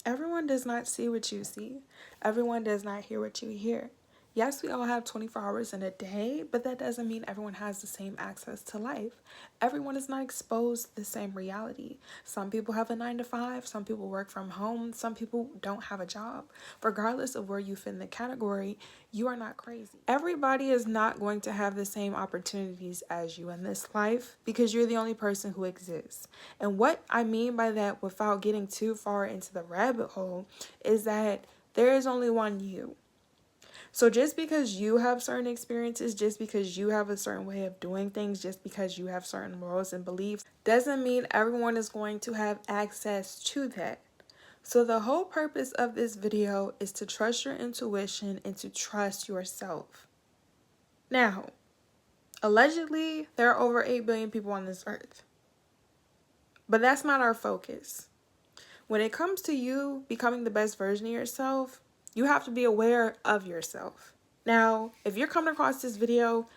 Everyone does not see what you see. Everyone does not hear what you hear. Yes, we all have 24 hours in a day, but that doesn't mean everyone has the same access to life. Everyone is not exposed to the same reality. Some people have a 9 to 5, some people work from home, some people don't have a job. Regardless of where you fit in the category, you are not crazy. Everybody is not going to have the same opportunities as you in this life because you're the only person who exists. And what I mean by that, without getting too far into the rabbit hole, is that there is only one you. So just because you have certain experiences, just because you have a certain way of doing things, just because you have certain morals and beliefs, doesn't mean everyone is going to have access to that. So the whole purpose of this video is to trust your intuition and to trust yourself. Now, allegedly, there are over 8 billion people on this earth. But that's not our focus. When it comes to you becoming the best version of yourself, you have to be aware of yourself. Now, if you're coming across this video,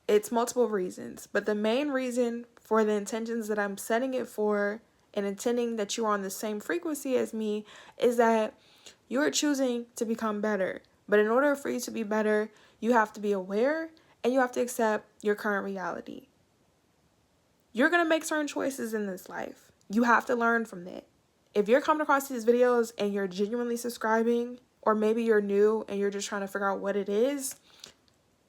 it's multiple reasons, but the main reason for the intentions that I'm setting it for and intending that you are on the same frequency as me is that you are choosing to become better. But in order for you to be better, you have to be aware and you have to accept your current reality. You're going to make certain choices in this life. You have to learn from that. If you're coming across these videos and you're genuinely subscribing, or maybe you're new and you're just trying to figure out what it is,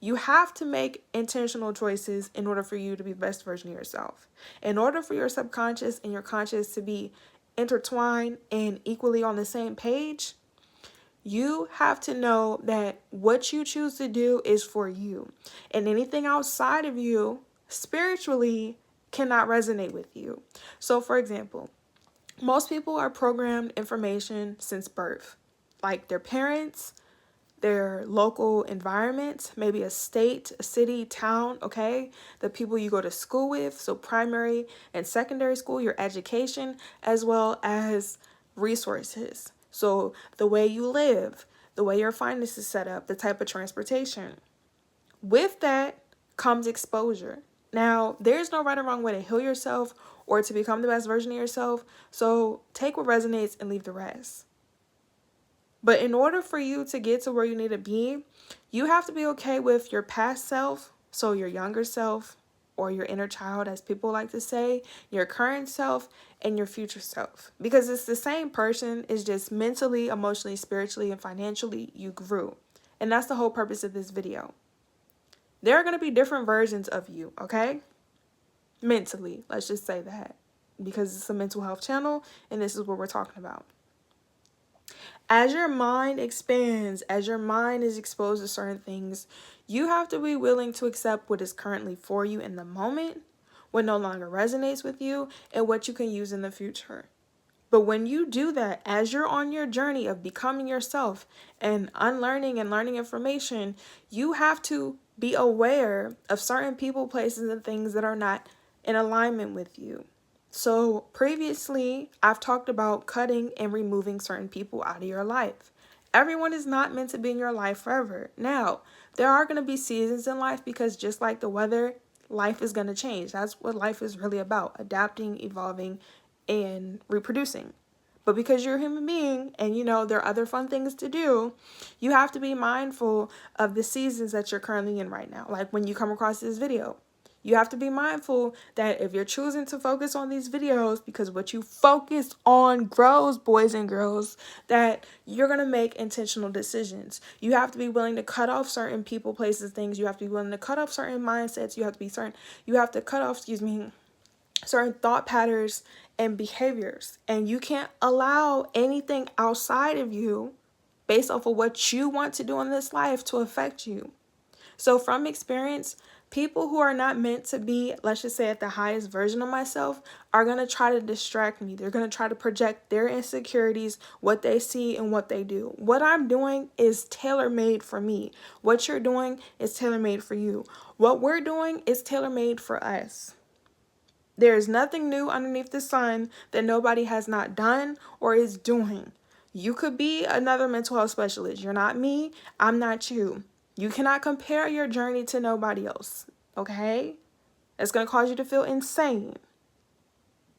you have to make intentional choices in order for you to be the best version of yourself. In order for your subconscious and your conscious to be intertwined and equally on the same page, you have to know that what you choose to do is for you. And anything outside of you, spiritually, cannot resonate with you. So, for example, most people are programmed information since birth, like their parents, their local environment, maybe a state, a city, town, okay? The people you go to school with, so primary and secondary school, your education, as well as resources. So the way you live, the way your finances is set up, the type of transportation. With that comes exposure. Now, there's no right or wrong way to heal yourself or to become the best version of yourself, so take what resonates and leave the rest. But in order for you to get to where you need to be, you have to be okay with your past self, so your younger self, or your inner child, as people like to say, your current self, and your future self. Because it's the same person, it's just mentally, emotionally, spiritually, and financially you grew. And that's the whole purpose of this video. There are going to be different versions of you, okay? Mentally, let's just say that. Because it's a mental health channel, and this is what we're talking about. As your mind expands, as your mind is exposed to certain things, you have to be willing to accept what is currently for you in the moment, what no longer resonates with you, and what you can use in the future. But when you do that, as you're on your journey of becoming yourself and unlearning and learning information, you have to be aware of certain people, places, and things that are not in alignment with you. So previously, I've talked about cutting and removing certain people out of your life. Everyone is not meant to be in your life forever. Now, there are going to be seasons in life because just like the weather, life is going to change. That's what life is really about, adapting, evolving, and reproducing. But because you're a human being and there are other fun things to do, you have to be mindful of the seasons that you're currently in right now. Like when you come across this video, you have to be mindful that if you're choosing to focus on these videos, because what you focus on grows, boys and girls, that you're going to make intentional decisions. You have to be willing to cut off certain people, places, things. You have to be willing to cut off certain mindsets. You have to cut off, certain thought patterns and behaviors. And you can't allow anything outside of you based off of what you want to do in this life to affect you. So from experience, people who are not meant to be, let's just say, at the highest version of myself are going to try to distract me. They're going to try to project their insecurities, what they see and what they do. What I'm doing is tailor-made for me. What you're doing is tailor-made for you. What we're doing is tailor-made for us. There is nothing new underneath the sun that nobody has not done or is doing. You could be another mental health specialist. You're not me. I'm not you. You cannot compare your journey to nobody else, okay? It's going to cause you to feel insane.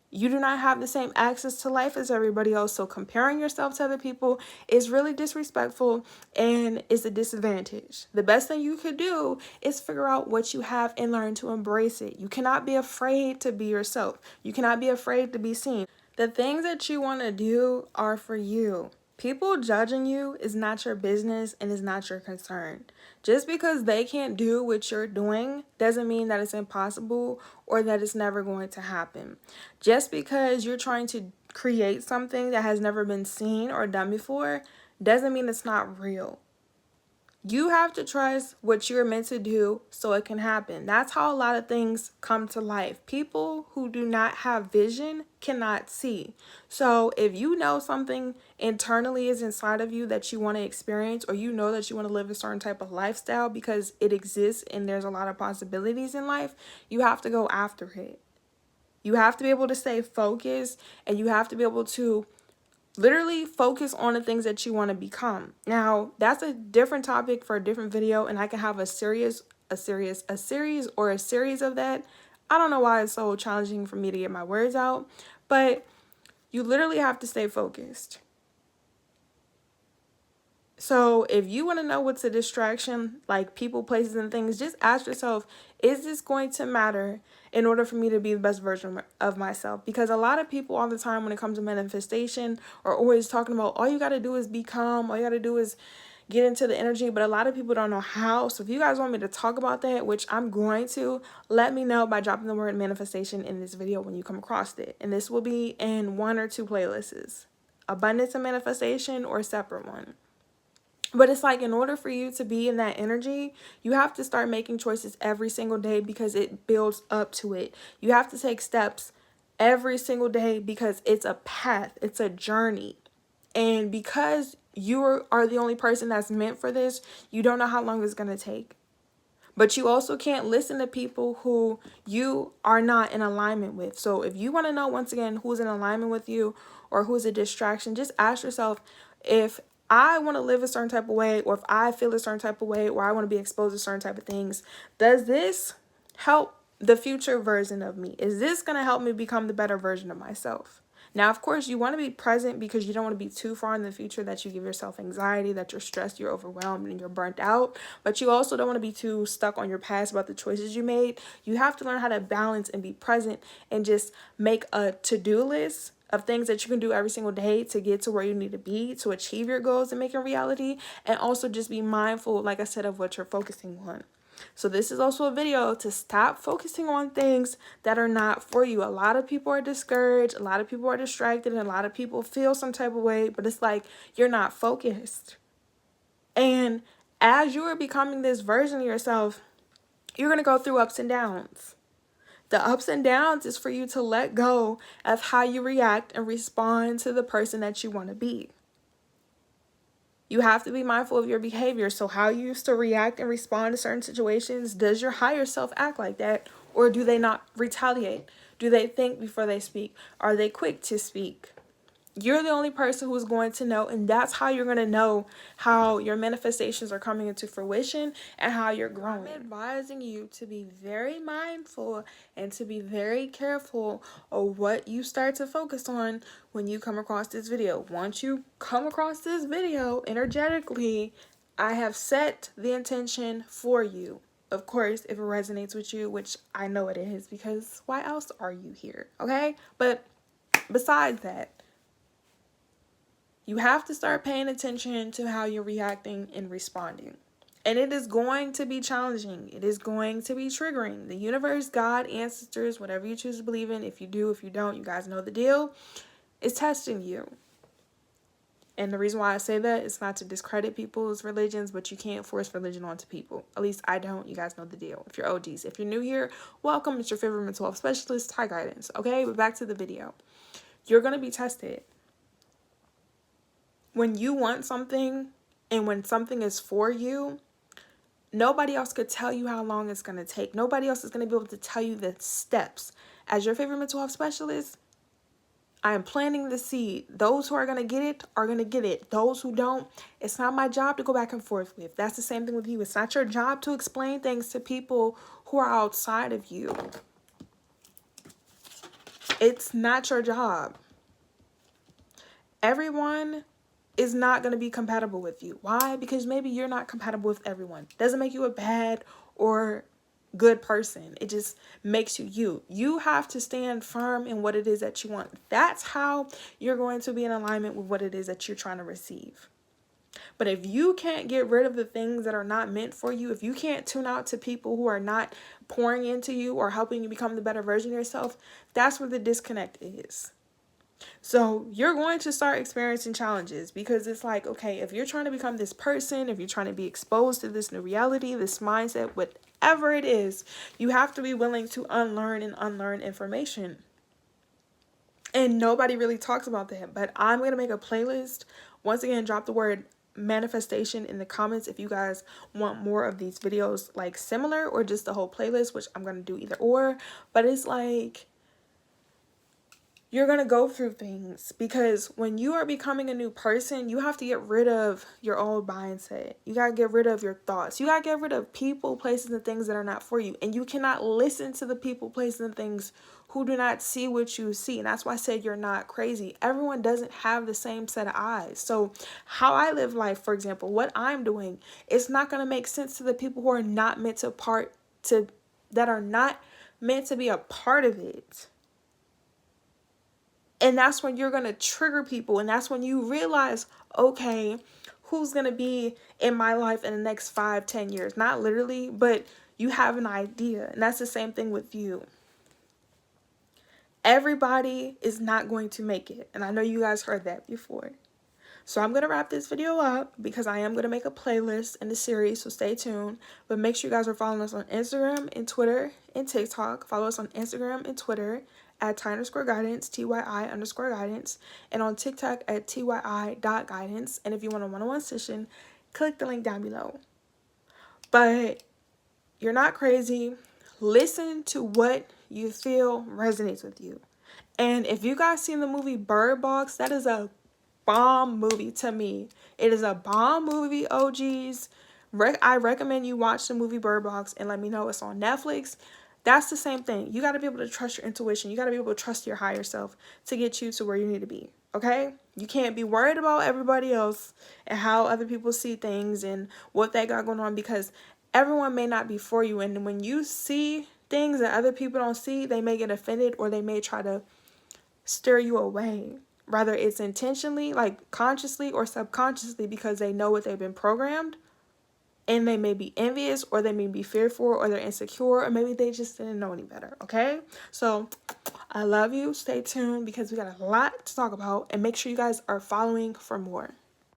You do not have the same access to life as everybody else. So comparing yourself to other people is really disrespectful and is a disadvantage. The best thing you could do is figure out what you have and learn to embrace it. You cannot be afraid to be yourself. You cannot be afraid to be seen. The things that you want to do are for you. People judging you is not your business and is not your concern. Just because they can't do what you're doing doesn't mean that it's impossible or that it's never going to happen. Just because you're trying to create something that has never been seen or done before doesn't mean it's not real. You have to trust what you're meant to do so it can happen. That's how a lot of things come to life. People who do not have vision cannot see. So if you know something internally is inside of you that you want to experience, or you know that you want to live a certain type of lifestyle because it exists and there's a lot of possibilities in life, you have to go after it. You have to be able to stay focused, and you have to be able to literally focus on the things that you want to become. Now, that's a different topic for a different video, and I can have a series of that. I don't know why it's so challenging for me to get my words out, but you literally have to stay focused. So if you want to know what's a distraction, like people, places, and things, just ask yourself, is this going to matter in order for me to be the best version of myself? Because a lot of people all the time when it comes to manifestation are always talking about all you got to do is become, all you got to do is get into the energy, but a lot of people don't know how. So if you guys want me to talk about that, which I'm going to, let me know by dropping the word manifestation in this video when you come across it. And this will be in 1 or 2 playlists, abundance and manifestation, or a separate one. But it's like, in order for you to be in that energy, you have to start making choices every single day because it builds up to it. You have to take steps every single day because it's a path, it's a journey. And because you are the only person that's meant for this, you don't know how long it's going to take. But you also can't listen to people who you are not in alignment with. So if you want to know, once again, who's in alignment with you or who's a distraction, just ask yourself, if I want to live a certain type of way, or if I feel a certain type of way, or I want to be exposed to certain type of things, does this help the future version of me? Is this going to help me become the better version of myself? Now, of course, you want to be present because you don't want to be too far in the future that you give yourself anxiety, that you're stressed, you're overwhelmed, and you're burnt out. But you also don't want to be too stuck on your past about the choices you made. You have to learn how to balance and be present and just make a to-do list of things that you can do every single day to get to where you need to be, to achieve your goals and make it reality. And also just be mindful, like I said, of what you're focusing on. So this is also a video to stop focusing on things that are not for you. A lot of people are discouraged, a lot of people are distracted, and a lot of people feel some type of way, but it's like you're not focused. And as you are becoming this version of yourself, you're going to go through ups and downs. The ups and downs is for you to let go of how you react and respond to the person that you want to be. You have to be mindful of your behavior. So how you used to react and respond to certain situations, does your higher self act like that? Or do they not retaliate? Do they think before they speak? Are they quick to speak? You're the only person who's going to know, and that's how you're going to know how your manifestations are coming into fruition and how you're growing. I'm advising you to be very mindful and to be very careful of what you start to focus on when you come across this video. Once you come across this video energetically, I have set the intention for you. Of course, if it resonates with you, which I know it is, because why else are you here? Okay? But besides that, you have to start paying attention to how you're reacting and responding. And it is going to be challenging. It is going to be triggering. The universe, God, ancestors, whatever you choose to believe in, if you do, if you don't, you guys know the deal, is testing you. And the reason why I say that is not to discredit people's religions, but you can't force religion onto people. At least I don't. You guys know the deal. If you're OGs. If you're new here, welcome. It's your favorite mental health specialist, Ty Guidance. Okay, but back to the video. You're going to be tested. When you want something and when something is for you, nobody else could tell you how long it's going to take. Nobody else is going to be able to tell you the steps. As your favorite mental health specialist, I am planting the seed. Those who are going to get it are going to get it. Those who don't, it's not my job to go back and forth with. That's the same thing with you. It's not your job to explain things to people who are outside of you. It's not your job. Everyone is not going to be compatible with you. Why? Because maybe you're not compatible with everyone. Doesn't make you a bad or good person. It just makes you you. You have to stand firm in what it is that you want. That's how you're going to be in alignment with what it is that you're trying to receive. But if you can't get rid of the things that are not meant for you, if you can't tune out to people who are not pouring into you or helping you become the better version of yourself, that's where the disconnect is. So you're going to start experiencing challenges because it's like, okay, if you're trying to become this person, if you're trying to be exposed to this new reality, this mindset, whatever it is, you have to be willing to unlearn and unlearn information. And nobody really talks about that, but I'm going to make a playlist. Once again, drop the word manifestation in the comments if you guys want more of these videos like similar or just the whole playlist, which I'm going to do either or. But it's like, you're going to go through things because when you are becoming a new person, you have to get rid of your old mindset. You got to get rid of your thoughts. You got to get rid of people, places, and things that are not for you. And you cannot listen to the people, places, and things who do not see what you see. And that's why I said you're not crazy. Everyone doesn't have the same set of eyes. So how I live life, for example, what I'm doing, it's not going to make sense to the people who are not meant that are not meant to be a part of it. And that's when you're going to trigger people. And that's when you realize, okay, who's going to be in my life in the next 5-10 years? Not literally, but you have an idea. And that's the same thing with you. Everybody is not going to make it. And I know you guys heard that before. So I'm going to wrap this video up because I am going to make a playlist in the series. So stay tuned. But make sure you guys are following us on Instagram and Twitter and TikTok. Follow us on Instagram and Twitter at Ty_Guidance, TYI_Guidance, and on TikTok at TYI.Guidance. And if you want a one-on-one session, click the link down below. But you're not crazy. Listen to what you feel resonates with you. And if you guys seen the movie Bird Box, that is a bomb movie to me. It is a bomb movie, OGs. I recommend you watch the movie Bird Box and let me know it's on Netflix. That's the same thing. You got to be able to trust your intuition. You got to be able to trust your higher self to get you to where you need to be. Okay? You can't be worried about everybody else and how other people see things and what they got going on because everyone may not be for you. And when you see things that other people don't see, they may get offended or they may try to steer you away. Whether it's intentionally, like consciously or subconsciously because they know what they've been programmed. And they may be envious or they may be fearful or they're insecure or maybe they just didn't know any better, okay? So I love you. Stay tuned because we got a lot to talk about and make sure you guys are following for more.